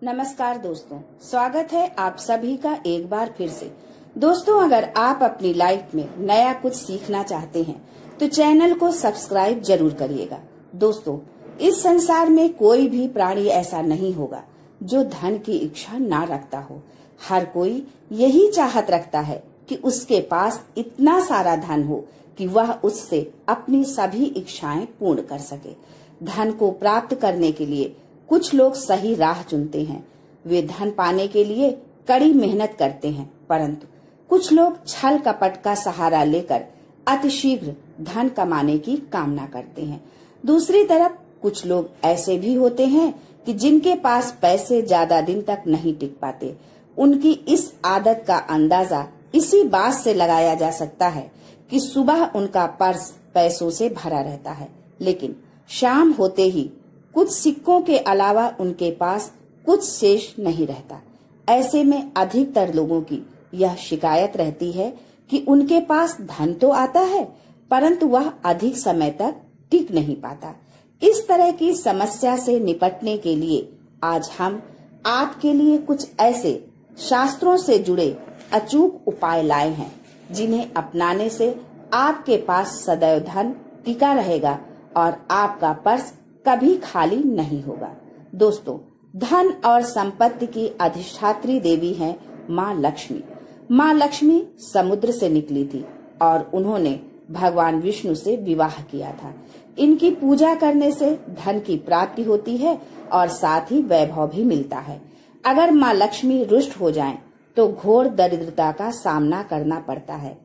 नमस्कार दोस्तों, स्वागत है आप सभी का एक बार फिर से। दोस्तों, अगर आप अपनी लाइफ में नया कुछ सीखना चाहते हैं तो चैनल को सब्सक्राइब जरूर करिएगा। दोस्तों, इस संसार में कोई भी प्राणी ऐसा नहीं होगा जो धन की इच्छा ना रखता हो। हर कोई यही चाहत रखता है कि उसके पास इतना सारा धन हो कि वह उससे अपनी सभी इच्छाएं पूर्ण कर सके। धन को प्राप्त करने के लिए कुछ लोग सही राह चुनते हैं। वे धन पाने के लिए कड़ी मेहनत करते हैं, परंतु कुछ लोग छल कपट का सहारा लेकर अतिशीघ्र धन कमाने की कामना करते हैं। दूसरी तरफ कुछ लोग ऐसे भी होते हैं कि जिनके पास पैसे ज्यादा दिन तक नहीं टिक पाते। उनकी इस आदत का अंदाजा इसी बात से लगाया जा सकता है कि सुबह उनका पर्स पैसों से भरा रहता है, लेकिन शाम होते ही कुछ सिक्कों के अलावा उनके पास कुछ शेष नहीं रहता। ऐसे में अधिकतर लोगों की यह शिकायत रहती है कि उनके पास धन तो आता है, परंतु वह अधिक समय तक टिक नहीं पाता। इस तरह की समस्या से निपटने के लिए आज हम आपके लिए कुछ ऐसे शास्त्रों से जुड़े अचूक उपाय लाए हैं जिन्हें अपनाने से आपके पास सदैव धन टिका रहेगा और आपका पर्स कभी खाली नहीं होगा। दोस्तों, धन और संपत्ति की अधिष्ठात्री देवी हैं माँ लक्ष्मी। माँ लक्ष्मी समुद्र से निकली थी और उन्होंने भगवान विष्णु से विवाह किया था। इनकी पूजा करने से धन की प्राप्ति होती है और साथ ही वैभव भी मिलता है। अगर माँ लक्ष्मी रुष्ट हो जाएं, तो घोर दरिद्रता का सामना करना पड़ता है।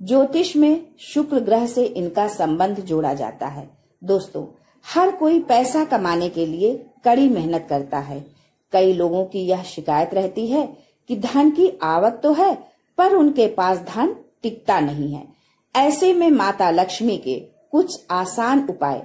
ज्योतिष में शुक्र ग्रह से इनका संबंध जोड़ा जाता है। दोस्तों, हर कोई पैसा कमाने के लिए कड़ी मेहनत करता है। कई लोगों की यह शिकायत रहती है कि धन की आवक तो है, पर उनके पास धन टिकता नहीं है। ऐसे में माता लक्ष्मी के कुछ आसान उपाय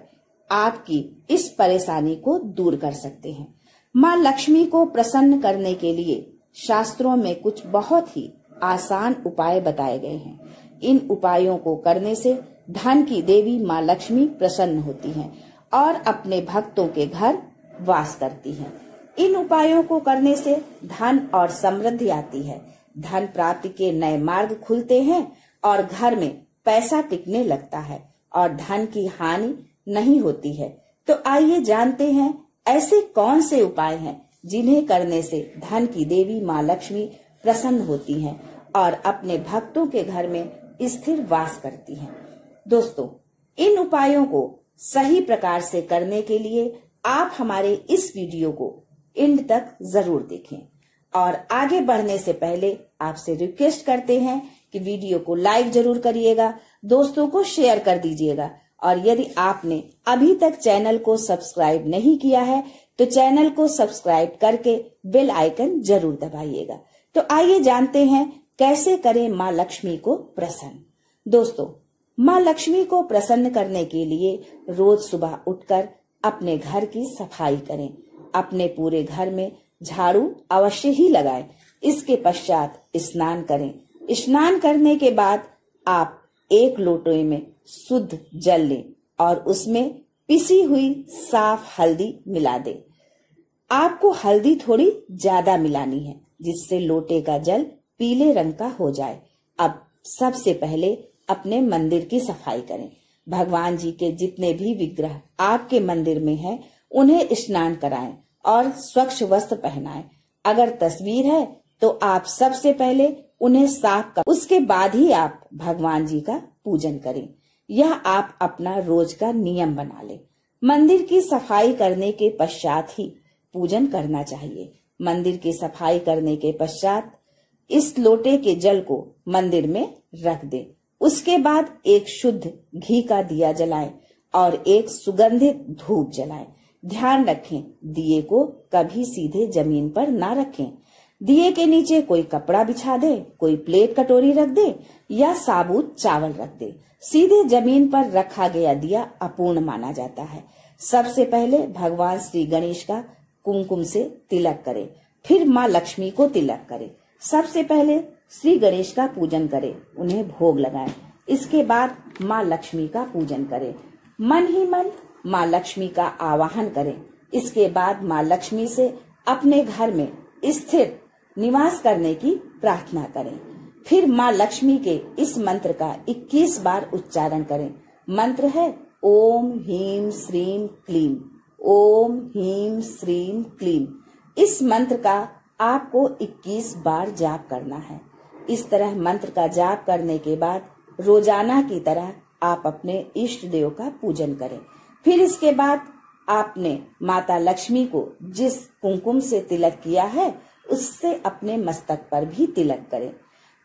आपकी इस परेशानी को दूर कर सकते हैं। माँ लक्ष्मी को प्रसन्न करने के लिए शास्त्रों में कुछ बहुत ही आसान उपाय बताए गए हैं। इन उपायों को करने से धन की देवी माँ लक्ष्मी प्रसन्न होती हैं और अपने भक्तों के घर वास करती हैं। इन उपायों को करने से धन और समृद्धि आती है। धन प्राप्ति के नए मार्ग खुलते हैं और घर में पैसा टिकने लगता है और धन की हानि नहीं होती है। तो आइए जानते हैं ऐसे कौन से उपाय हैं जिन्हें करने से धन की देवी माँ लक्ष्मी प्रसन्न होती हैं और अपने भक्तों के घर में स्थिर वास करती हैं। दोस्तों, इन उपायों को सही प्रकार से करने के लिए आप हमारे इस वीडियो को एंड तक जरूर देखें और आगे बढ़ने से पहले आपसे रिक्वेस्ट करते हैं कि वीडियो को लाइक जरूर करिएगा, दोस्तों को शेयर कर दीजिएगा और यदि आपने अभी तक चैनल को सब्सक्राइब नहीं किया है तो चैनल को सब्सक्राइब करके बेल आइकन जरूर दबाइएगा। तो आइए जानते हैं कैसे करें माँ लक्ष्मी को प्रसन्न। दोस्तों, माँ लक्ष्मी को प्रसन्न करने के लिए रोज सुबह उठकर अपने घर की सफाई करें। अपने पूरे घर में झाड़ू अवश्य ही लगाएं। इसके पश्चात स्नान करें। स्नान करने के बाद आप एक लोटे में शुद्ध जल लें और उसमें पिसी हुई साफ हल्दी मिला दें। आपको हल्दी थोड़ी ज्यादा मिलानी है जिससे लोटे का जल पीले रंग का हो जाए। अब सबसे पहले अपने मंदिर की सफाई करें। भगवान जी के जितने भी विग्रह आपके मंदिर में हैं, उन्हें स्नान कराएं और स्वच्छ वस्त्र पहनाएं। अगर तस्वीर है तो आप सबसे पहले उन्हें साफ कर उसके बाद ही आप भगवान जी का पूजन करें। यह आप अपना रोज का नियम बना लें। मंदिर की सफाई करने के पश्चात ही पूजन करना चाहिए। मंदिर की सफाई करने के पश्चात इस लोटे के जल को मंदिर में रख दें। उसके बाद एक शुद्ध घी का दिया जलाएं और एक सुगंधित धूप जलाएं। ध्यान रखें, दिए को कभी सीधे जमीन पर ना रखें। दिए के नीचे कोई कपड़ा बिछा दे, कोई प्लेट कटोरी रख दे या साबुत चावल रख दे। सीधे जमीन पर रखा गया दिया अपूर्ण माना जाता है। सबसे पहले भगवान श्री गणेश का कुमकुम से तिलक करें, फिर माँ लक्ष्मी को तिलक करें। सबसे पहले श्री गणेश का पूजन करें, उन्हें भोग लगाएं। इसके बाद माँ लक्ष्मी का पूजन करें। मन ही मन माँ लक्ष्मी का आवाहन करें। इसके बाद माँ लक्ष्मी से अपने घर में स्थिर निवास करने की प्रार्थना करें। फिर माँ लक्ष्मी के इस मंत्र का 21 बार उच्चारण करें। मंत्र है ओम ह्रीं श्रीं क्लीं, ओम ह्रीं श्रीं क्लीं। इस मंत्र का आपको 21 बार जाप करना है। इस तरह मंत्र का जाप करने के बाद रोजाना की तरह आप अपने इष्ट देव का पूजन करें। फिर इसके बाद आपने माता लक्ष्मी को जिस कुमकुम से तिलक किया है उससे अपने मस्तक पर भी तिलक करें।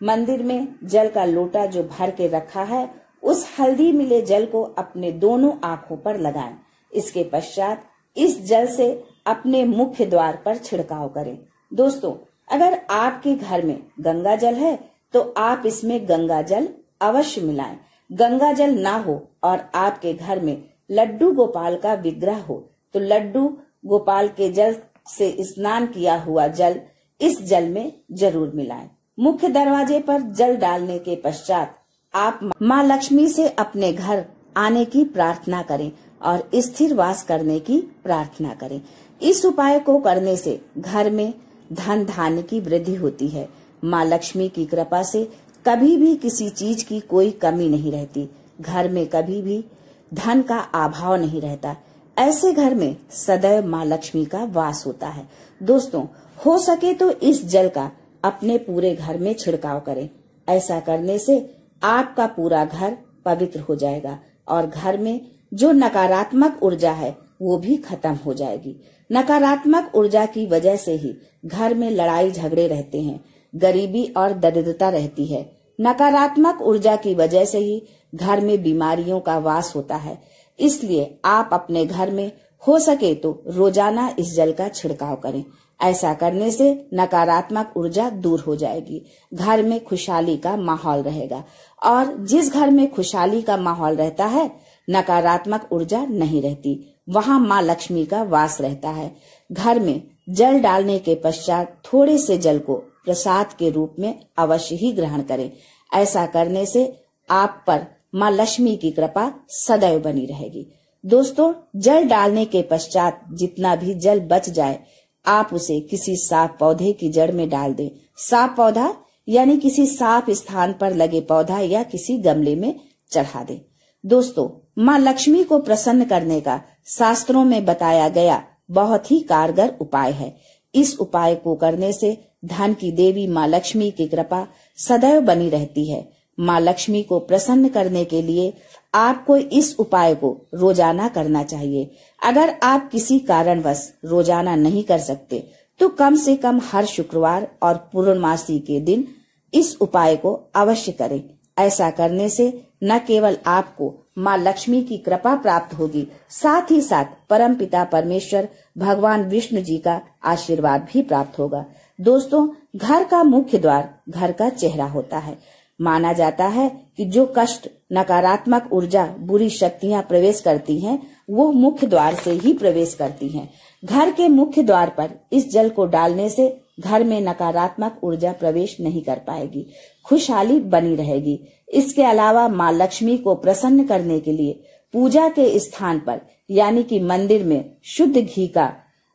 मंदिर में जल का लोटा जो भर के रखा है उस हल्दी मिले जल को अपने दोनों आंखों पर लगाएं। इसके पश्चात इस जल से अपने मुख्य द्वार पर छिड़काव करें। दोस्तों, अगर आपके घर में गंगा जल है तो आप इसमें गंगा जल अवश्य मिलाएं। गंगा जल ना हो और आपके घर में लड्डू गोपाल का विग्रह हो तो लड्डू गोपाल के जल से स्नान किया हुआ जल इस जल में जरूर मिलाएं। मुख्य दरवाजे पर जल डालने के पश्चात आप माँ लक्ष्मी से अपने घर आने की प्रार्थना करें और स्थिर वास करने की प्रार्थना करें। इस उपाय को करने से घर में धन धान्य की वृद्धि होती है। माँ लक्ष्मी की कृपा से कभी भी किसी चीज की कोई कमी नहीं रहती। घर में कभी भी धन का अभाव नहीं रहता। ऐसे घर में सदैव माँ लक्ष्मी का वास होता है। दोस्तों, हो सके तो इस जल का अपने पूरे घर में छिड़काव करें। ऐसा करने से आपका पूरा घर पवित्र हो जाएगा और घर में जो नकारात्मक ऊर्जा है वो भी खत्म हो जाएगी। नकारात्मक ऊर्जा की वजह से ही घर में लड़ाई झगड़े रहते हैं, गरीबी और दरिद्रता रहती है। नकारात्मक ऊर्जा की वजह से ही घर में बीमारियों का वास होता है। इसलिए आप अपने घर में हो सके तो रोजाना इस जल का छिड़काव करें। ऐसा करने से नकारात्मक ऊर्जा दूर हो जाएगी, घर में खुशहाली का माहौल रहेगा। और जिस घर में खुशहाली का माहौल रहता है, नकारात्मक ऊर्जा नहीं रहती, वहाँ माँ लक्ष्मी का वास रहता है। घर में जल डालने के पश्चात थोड़े से जल को प्रसाद के रूप में अवश्य ही ग्रहण करें। ऐसा करने से आप पर माँ लक्ष्मी की कृपा सदैव बनी रहेगी। दोस्तों, जल डालने के पश्चात जितना भी जल बच जाए आप उसे किसी साफ पौधे की जड़ में डाल दें। साफ पौधा यानी किसी साफ स्थान पर लगे पौधा या किसी गमले में चढ़ा दें। दोस्तों, माँ लक्ष्मी को प्रसन्न करने का शास्त्रों में बताया गया बहुत ही कारगर उपाय है। इस उपाय को करने से धन की देवी माँ लक्ष्मी की कृपा सदैव बनी रहती है। माँ लक्ष्मी को प्रसन्न करने के लिए आपको इस उपाय को रोजाना करना चाहिए। अगर आप किसी कारणवश रोजाना नहीं कर सकते तो कम से कम हर शुक्रवार और पूर्णमासी के दिन इस उपाय को अवश्य करें। ऐसा करने से न केवल आपको माँ लक्ष्मी की कृपा प्राप्त होगी, साथ ही साथ परमपिता परमेश्वर भगवान विष्णु जी का आशीर्वाद भी प्राप्त होगा। दोस्तों, घर का मुख्य द्वार घर का चेहरा होता है। माना जाता है कि जो कष्ट, नकारात्मक ऊर्जा, बुरी शक्तियां प्रवेश करती हैं, वो मुख्य द्वार से ही प्रवेश करती हैं। घर के मुख्य द्वार पर इस जल को डालने से घर में नकारात्मक ऊर्जा प्रवेश नहीं कर पाएगी, खुशहाली बनी रहेगी। इसके अलावा माँ लक्ष्मी को प्रसन्न करने के लिए पूजा के स्थान पर यानी कि मंदिर में शुद्ध घी का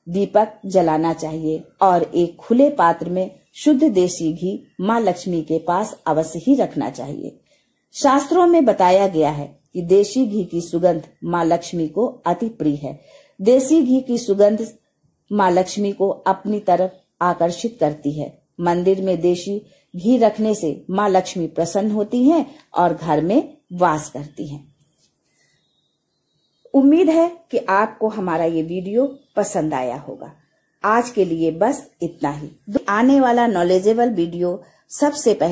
दीपक जलाना चाहिए और एक खुले पात्र में शुद्ध देसी घी माँ लक्ष्मी के पास अवश्य ही रखना चाहिए। शास्त्रों में बताया गया है कि देसी घी की सुगंध माँ लक्ष्मी को अति प्रिय है। देसी घी की सुगंध माँ लक्ष्मी को अपनी तरफ आकर्षित करती है। मंदिर में देसी घी रखने से माँ लक्ष्मी प्रसन्न होती हैं और घर में वास करती हैं। उम्मीद है कि आपको हमारा ये वीडियो पसंद आया होगा। आज के लिए बस इतना ही। आने वाला नॉलेजेबल वीडियो सबसे पहले